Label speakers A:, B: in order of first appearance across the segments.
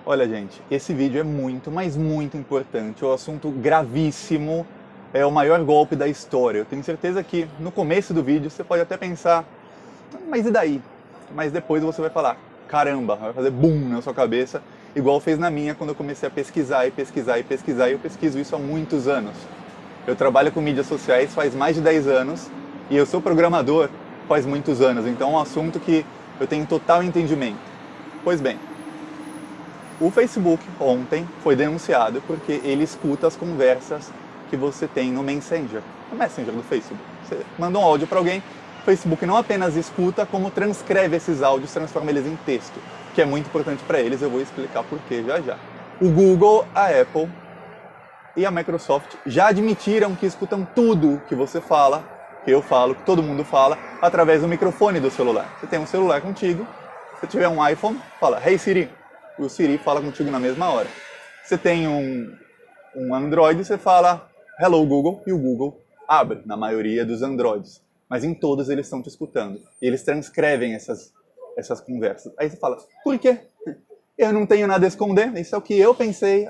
A: Olha, gente, esse vídeo é muito, mas muito importante. É um assunto gravíssimo, é o maior golpe da história. Eu tenho certeza que no começo do vídeo você pode até pensar, mas e daí? Mas depois você vai falar, caramba, vai fazer boom na sua cabeça, igual fez na minha quando eu comecei a pesquisar e pesquisar e pesquisar, e eu pesquiso isso há muitos anos. Eu trabalho com mídias sociais faz mais de 10 anos e eu sou programador faz muitos anos, então é um assunto que eu tenho total entendimento. Pois bem, o Facebook ontem foi denunciado porque ele escuta as conversas que você tem no Messenger, no Messenger do Facebook. Você manda um áudio para alguém, o Facebook não apenas escuta, como transcreve esses áudios, transforma eles em texto, que é muito importante para eles, eu vou explicar por que já já. O Google, a Apple e a Microsoft já admitiram que escutam tudo que você fala, que eu falo, que todo mundo fala, através do microfone do celular. Você tem um celular contigo, se tiver um iPhone, fala, Hey Siri, o Siri fala contigo na mesma hora. Você tem um Android, você fala Hello Google e o Google abre, na maioria dos Androids. Mas em todos eles estão te escutando. E eles transcrevem essas conversas. Aí você fala, por quê? Eu não tenho nada a esconder, isso é o que eu pensei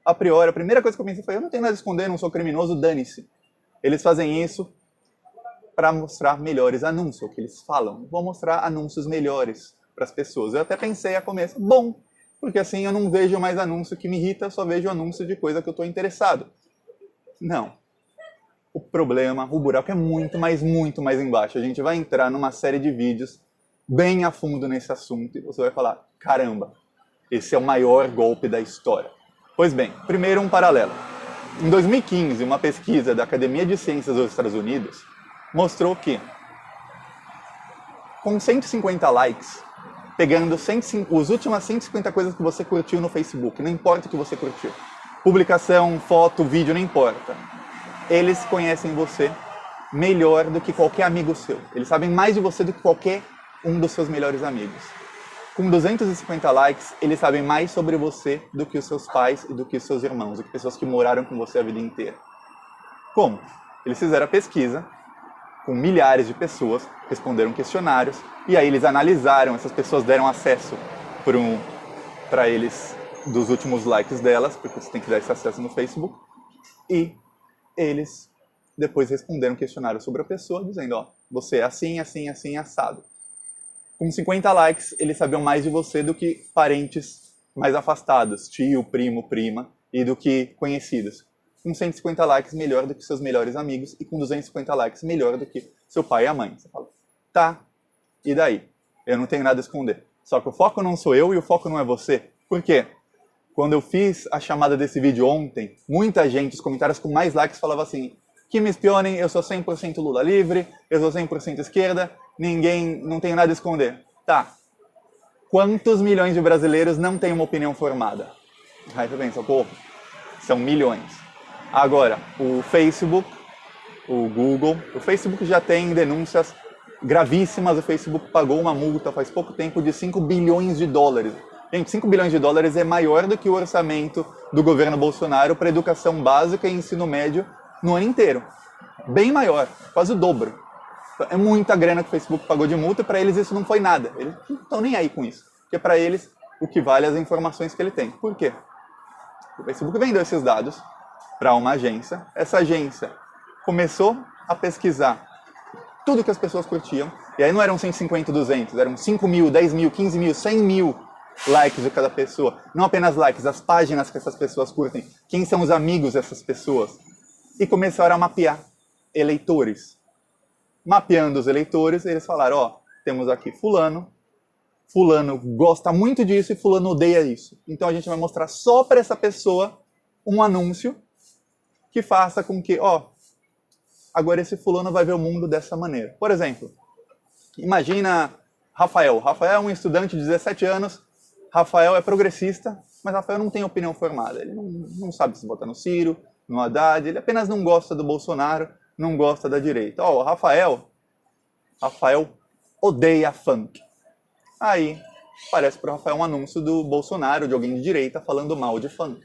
A: a priori. A primeira coisa que eu pensei foi, eu não tenho nada a esconder, não sou criminoso, dane-se. Eles fazem isso para mostrar melhores anúncios, o que eles falam. Vou mostrar anúncios melhores para as pessoas. Eu até pensei a começo, bom, porque assim eu não vejo mais anúncio que me irrita, só vejo anúncio de coisa que eu estou interessado. Não. O problema, o buraco é muito mais embaixo. A gente vai entrar numa série de vídeos bem a fundo nesse assunto e você vai falar, caramba, esse é o maior golpe da história. Pois bem, primeiro um paralelo. Em 2015, uma pesquisa da Academia de Ciências dos Estados Unidos mostrou que com 150 likes, pegando as últimas 150 coisas que você curtiu no Facebook, não importa o que você curtiu, publicação, foto, vídeo, não importa, eles conhecem você melhor do que qualquer amigo seu. Eles sabem mais de você do que qualquer um dos seus melhores amigos. Com 250 likes, eles sabem mais sobre você do que os seus pais e do que os seus irmãos, do que pessoas que moraram com você a vida inteira. Como? Eles fizeram a pesquisa com milhares de pessoas, responderam questionários, e aí eles analisaram, essas pessoas deram acesso para eles dos últimos likes delas, porque você tem que dar esse acesso no Facebook, e eles depois responderam questionário sobre a pessoa, dizendo, ó, você é assim, assim, assim, assado. Com 50 likes, eles sabiam mais de você do que parentes mais afastados, tio, primo, prima, e do que conhecidos. Com 150 likes, melhor do que seus melhores amigos, e com 250 likes, melhor do que seu pai e a mãe. Você fala, tá, e daí? Eu não tenho nada a esconder. Só que o foco não sou eu e o foco não é você. Por quê? Quando eu fiz a chamada desse vídeo ontem, muita gente, os comentários com mais likes, falava assim, que me espionem, eu sou 100% Lula livre, eu sou 100% esquerda, não tenho nada a esconder. Tá. Quantos milhões de brasileiros não têm uma opinião formada? Aí você pensa, pô, são milhões. Agora, o Facebook, o Google, o Facebook já tem denúncias gravíssimas, o Facebook pagou uma multa faz pouco tempo de 5 bilhões de dólares. Gente, 5 bilhões de dólares é maior do que o orçamento do governo Bolsonaro para educação básica e ensino médio no ano inteiro. Bem maior, quase o dobro. É muita grana que o Facebook pagou de multa e para eles isso não foi nada. Eles não estão nem aí com isso. Porque para eles o que vale é as informações que ele tem. Por quê? O Facebook vendeu esses dados para uma agência. Essa agência começou a pesquisar tudo que as pessoas curtiam. E aí não eram 150, 200, eram 5 mil, 10 mil, 15 mil, 100 mil likes de cada pessoa. Não apenas likes, as páginas que essas pessoas curtem. Quem são os amigos dessas pessoas. E começaram a mapear eleitores. Mapeando os eleitores, eles falaram, ó, temos aqui fulano gosta muito disso e fulano odeia isso. Então a gente vai mostrar só para essa pessoa um anúncio que faça com que, ó, agora esse fulano vai ver o mundo dessa maneira. Por exemplo, imagina Rafael. Rafael é um estudante de 17 anos, Rafael é progressista, mas Rafael não tem opinião formada. Ele não sabe se votar no Ciro, no Haddad, ele apenas não gosta do Bolsonaro, não gosta da direita. Ó, Rafael odeia funk. Aí aparece para o Rafael um anúncio do Bolsonaro, de alguém de direita, falando mal de funk.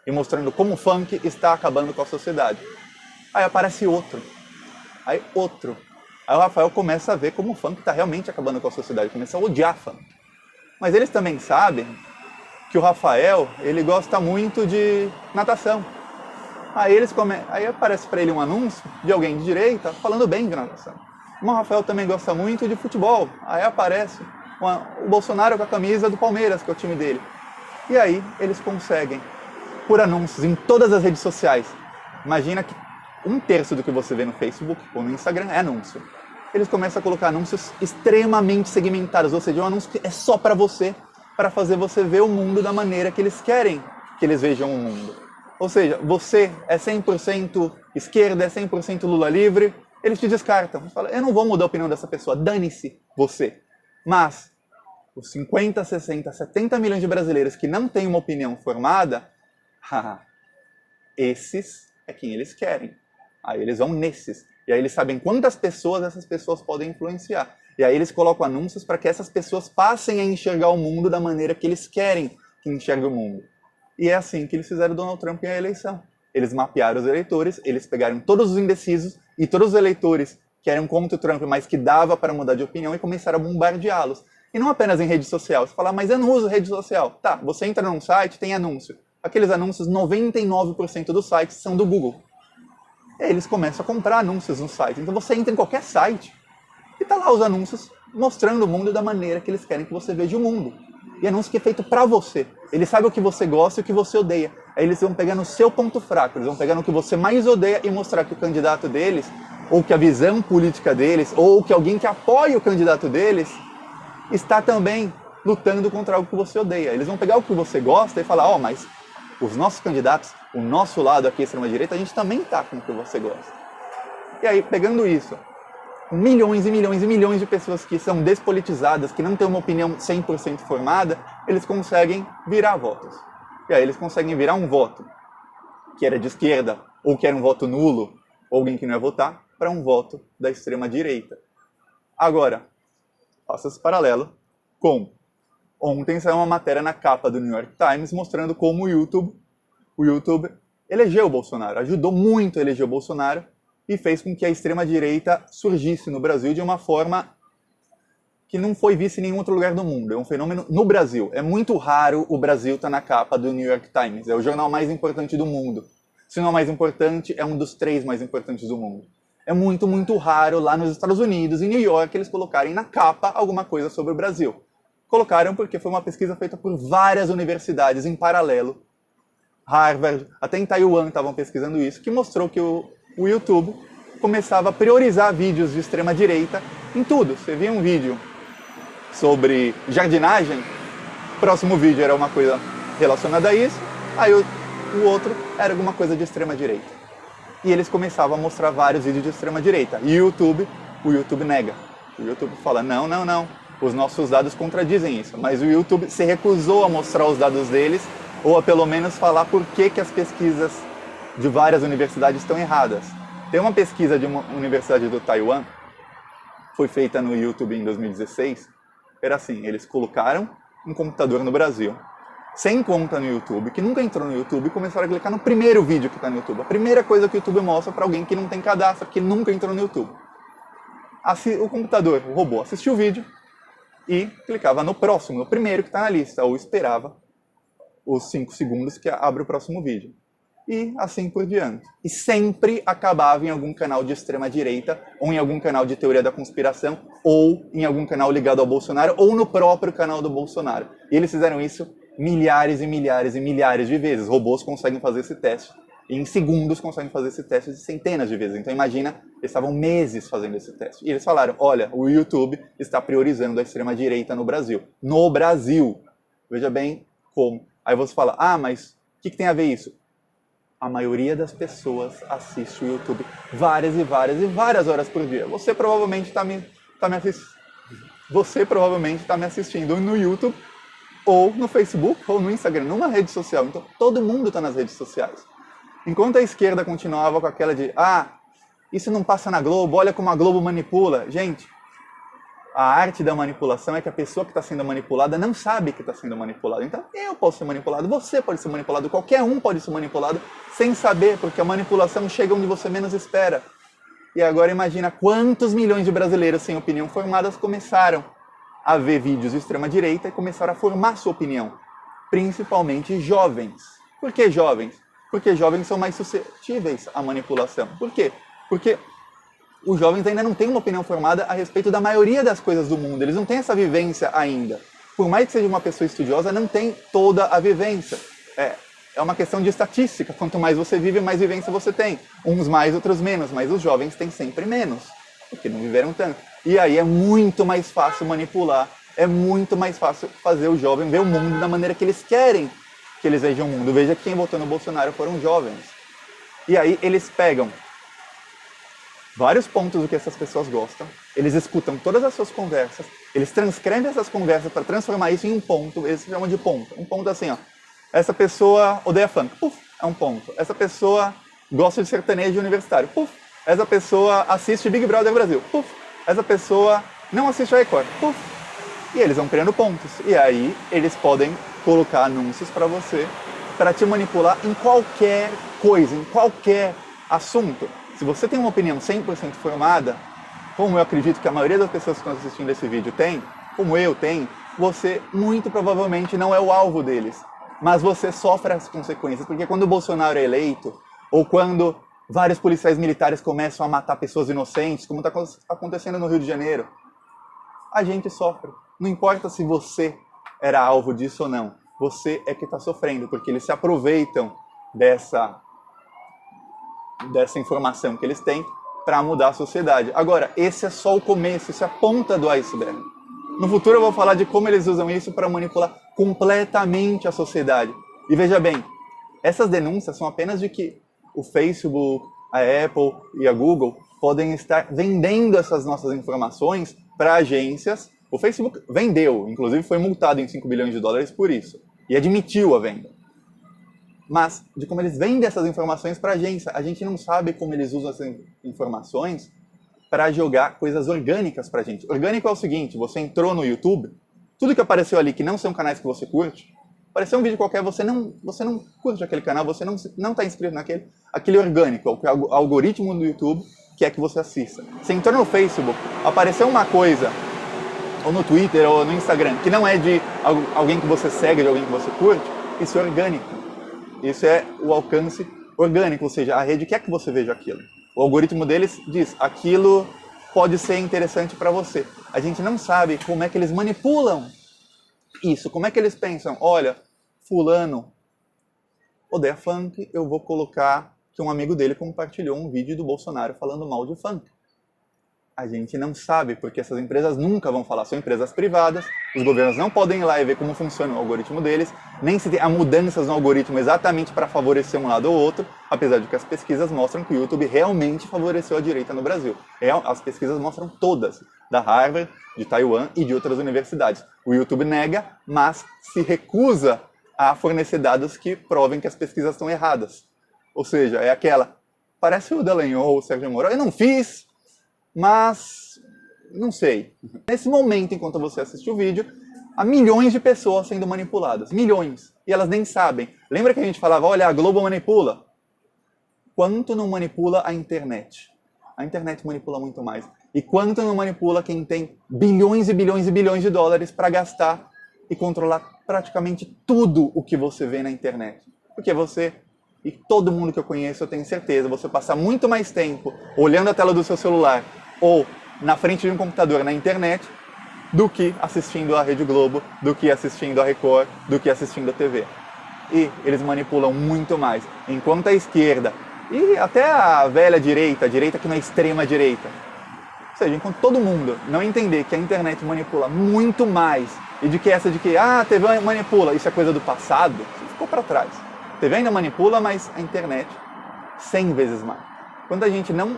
A: E mostrando como o funk está acabando com a sociedade. Aí aparece outro. Aí outro. Aí o Rafael começa a ver como o funk está realmente acabando com a sociedade. Começa a odiar funk. Mas eles também sabem que o Rafael, ele gosta muito de natação. Aí aparece para ele um anúncio de alguém de direita falando bem de natação. O Rafael também gosta muito de futebol. Aí aparece o Bolsonaro com a camisa do Palmeiras, que é o time dele. E aí eles conseguem, por anúncios em todas as redes sociais. Imagina que 1/3 do que você vê no Facebook ou no Instagram é anúncio. Eles começam a colocar anúncios extremamente segmentados, ou seja, um anúncio que é só para você, para fazer você ver o mundo da maneira que eles querem que eles vejam o mundo. Ou seja, você é 100% esquerda, é 100% Lula livre, eles te descartam. Eles falam, eu não vou mudar a opinião dessa pessoa, dane-se você. Mas os 50, 60, 70 milhões de brasileiros que não têm uma opinião formada, esses é quem eles querem. Aí eles vão nesses. E aí eles sabem quantas pessoas essas pessoas podem influenciar. E aí eles colocam anúncios para que essas pessoas passem a enxergar o mundo da maneira que eles querem que enxergue o mundo. E é assim que eles fizeram Donald Trump em a eleição. Eles mapearam os eleitores, eles pegaram todos os indecisos e todos os eleitores que eram contra o Trump, mas que dava para mudar de opinião, e começaram a bombardeá-los. E não apenas em rede social. Você fala, mas eu não uso rede social. Tá, você entra num site, tem anúncio. Aqueles anúncios, 99% dos sites são do Google. E aí eles começam a comprar anúncios no site. Então você entra em qualquer site e tá lá os anúncios mostrando o mundo da maneira que eles querem que você veja o mundo. E anúncio que é feito pra você. Eles sabem o que você gosta e o que você odeia. Aí eles vão pegar no seu ponto fraco, eles vão pegar no que você mais odeia e mostrar que o candidato deles, ou que a visão política deles, ou que alguém que apoia o candidato deles, está também lutando contra algo que você odeia. Eles vão pegar o que você gosta e falar, mas os nossos candidatos, o nosso lado aqui, extrema-direita, a gente também está com o que você gosta. E aí, pegando isso, milhões e milhões e milhões de pessoas que são despolitizadas, que não têm uma opinião 100% formada, eles conseguem virar votos. E aí eles conseguem virar um voto que era de esquerda, ou que era um voto nulo, ou alguém que não ia votar, para um voto da extrema-direita. Agora, faça esse paralelo com... Ontem saiu uma matéria na capa do New York Times mostrando como o YouTube elegeu o Bolsonaro, ajudou muito a eleger o Bolsonaro e fez com que a extrema-direita surgisse no Brasil de uma forma que não foi vista em nenhum outro lugar do mundo. É um fenômeno no Brasil. É muito raro o Brasil estar na capa do New York Times. É o jornal mais importante do mundo. Se não é o mais importante, é um dos 3 mais importantes do mundo. É muito, muito raro lá nos Estados Unidos, em New York, eles colocarem na capa alguma coisa sobre o Brasil. Colocaram porque foi uma pesquisa feita por várias universidades em paralelo. Harvard, até em Taiwan estavam pesquisando isso, que mostrou que o YouTube começava a priorizar vídeos de extrema-direita em tudo. Você via um vídeo sobre jardinagem, o próximo vídeo era uma coisa relacionada a isso, aí o outro era alguma coisa de extrema-direita. E eles começavam a mostrar vários vídeos de extrema-direita. E o YouTube nega. O YouTube fala, não, não, não. Os nossos dados contradizem isso, mas o YouTube se recusou a mostrar os dados deles, ou a pelo menos falar por que as pesquisas de várias universidades estão erradas. Tem uma pesquisa de uma universidade do Taiwan, foi feita no YouTube em 2016, era assim, eles colocaram um computador no Brasil, sem conta no YouTube, que nunca entrou no YouTube, e começaram a clicar no primeiro vídeo que está no YouTube. A primeira coisa que o YouTube mostra para alguém que não tem cadastro, que nunca entrou no YouTube. O computador, o robô, assistiu o vídeo, e clicava no próximo, no primeiro que está na lista, ou esperava os 5 segundos que abre o próximo vídeo. E assim por diante. E sempre acabava em algum canal de extrema-direita, ou em algum canal de teoria da conspiração, ou em algum canal ligado ao Bolsonaro, ou no próprio canal do Bolsonaro. E eles fizeram isso milhares e milhares e milhares de vezes. Robôs conseguem fazer esse teste. E em segundos conseguem fazer esse teste de centenas de vezes. Então imagina, eles estavam meses fazendo esse teste. E eles falaram, olha, o YouTube está priorizando a extrema-direita no Brasil. No Brasil! Veja bem como. Aí você fala, mas o que tem a ver isso? A maioria das pessoas assiste o YouTube várias e várias e várias horas por dia. Você provavelmente está me assistindo. Você provavelmente está me assistindo no YouTube, ou no Facebook, ou no Instagram, numa rede social. Então todo mundo está nas redes sociais. Enquanto a esquerda continuava com aquela de isso não passa na Globo, olha como a Globo manipula. Gente, a arte da manipulação é que a pessoa que está sendo manipulada não sabe que está sendo manipulada. Então eu posso ser manipulado, você pode ser manipulado, qualquer um pode ser manipulado sem saber, porque a manipulação chega onde você menos espera. E agora imagina quantos milhões de brasileiros sem opinião formadas começaram a ver vídeos de extrema-direita e começaram a formar sua opinião. principalmente jovens. Por que jovens? Porque jovens são mais suscetíveis à manipulação. Por quê? Porque os jovens ainda não têm uma opinião formada a respeito da maioria das coisas do mundo. Eles não têm essa vivência ainda. Por mais que seja uma pessoa estudiosa, não tem toda a vivência. É uma questão de estatística. Quanto mais você vive, mais vivência você tem. Uns mais, outros menos. Mas os jovens têm sempre menos, porque não viveram tanto. E aí é muito mais fácil manipular. É muito mais fácil fazer o jovem ver o mundo da maneira que eles querem que eles vejam o mundo. Veja que quem votou no Bolsonaro foram jovens. E aí eles pegam vários pontos do que essas pessoas gostam, eles escutam todas as suas conversas, eles transcrevem essas conversas para transformar isso em um ponto, eles chamam de ponto. Um ponto assim, ó. Essa pessoa odeia funk, puf, é um ponto. Essa pessoa gosta de sertanejo universitário, puf. Essa pessoa assiste Big Brother Brasil, puf. Essa pessoa não assiste a Record, puf. E eles vão criando pontos. E aí eles podem colocar anúncios para você, para te manipular em qualquer coisa, em qualquer assunto. Se você tem uma opinião 100% formada, como eu acredito que a maioria das pessoas que estão assistindo esse vídeo tem, como eu tenho, você muito provavelmente não é o alvo deles. Mas você sofre as consequências, porque quando o Bolsonaro é eleito, ou quando vários policiais militares começam a matar pessoas inocentes, como está acontecendo no Rio de Janeiro, a gente sofre. Não importa se você era alvo disso ou não, você é que está sofrendo, porque eles se aproveitam dessa informação que eles têm para mudar a sociedade. Agora, esse é só o começo, isso é a ponta do iceberg. No futuro eu vou falar de como eles usam isso para manipular completamente a sociedade. E veja bem, essas denúncias são apenas de que o Facebook, a Apple e a Google podem estar vendendo essas nossas informações para agências. O Facebook vendeu, inclusive foi multado em 5 bilhões de dólares por isso, e admitiu a venda. Mas de como eles vendem essas informações para a agência. A gente não sabe como eles usam essas informações para jogar coisas orgânicas para a gente. Orgânico é o seguinte, você entrou no YouTube, tudo que apareceu ali que não são canais que você curte, apareceu um vídeo qualquer, você não curte aquele canal, você não está inscrito naquele, aquele orgânico, é o algoritmo do YouTube quer que você assista. Você entrou no Facebook, apareceu uma coisa, ou no Twitter, ou no Instagram, que não é de alguém que você segue, de alguém que você curte, isso é orgânico. Isso é o alcance orgânico, ou seja, a rede quer que você veja aquilo. O algoritmo deles diz, aquilo pode ser interessante para você. A gente não sabe como é que eles manipulam isso, como é que eles pensam, olha, fulano odeia funk, eu vou colocar que um amigo dele compartilhou um vídeo do Bolsonaro falando mal de funk. A gente não sabe, porque essas empresas nunca vão falar, são empresas privadas, os governos não podem ir lá e ver como funciona o algoritmo deles, nem se tem há mudanças no algoritmo exatamente para favorecer um lado ou outro, apesar de que as pesquisas mostram que o YouTube realmente favoreceu a direita no Brasil. As pesquisas mostram todas, da Harvard, de Taiwan e de outras universidades. O YouTube nega, mas se recusa a fornecer dados que provem que as pesquisas estão erradas. Ou seja, é aquela, parece o Dallagnol ou o Sérgio Moro, eu não fiz, mas não sei. Nesse momento, enquanto você assiste o vídeo, há milhões de pessoas sendo manipuladas. Milhões. E elas nem sabem. Lembra que a gente falava, olha, a Globo manipula? Quanto não manipula a internet? A internet manipula muito mais. E quanto não manipula quem tem bilhões e bilhões e bilhões de dólares para gastar e controlar praticamente tudo o que você vê na internet? Porque você e todo mundo que eu conheço, eu tenho certeza, você passar muito mais tempo olhando a tela do seu celular ou na frente de um computador na internet do que assistindo a Rede Globo, do que assistindo a Record, do que assistindo a TV. E eles manipulam muito mais. Enquanto a esquerda e até a velha direita, a direita que não é extrema direita, ou seja, enquanto todo mundo não entender que a internet manipula muito mais e de que essa de que a TV manipula, isso é coisa do passado, isso ficou para trás. A TV ainda manipula, mas a internet 100 vezes mais. Quando a gente não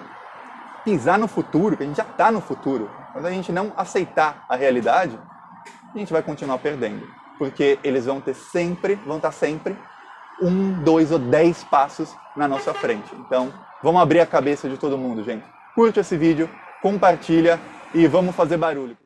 A: pisar no futuro, que a gente já está no futuro, quando a gente não aceitar a realidade, a gente vai continuar perdendo. Porque eles vão estar sempre 1, 2 ou 10 passos na nossa frente. Então, vamos abrir a cabeça de todo mundo, gente. Curte esse vídeo, compartilha e vamos fazer barulho.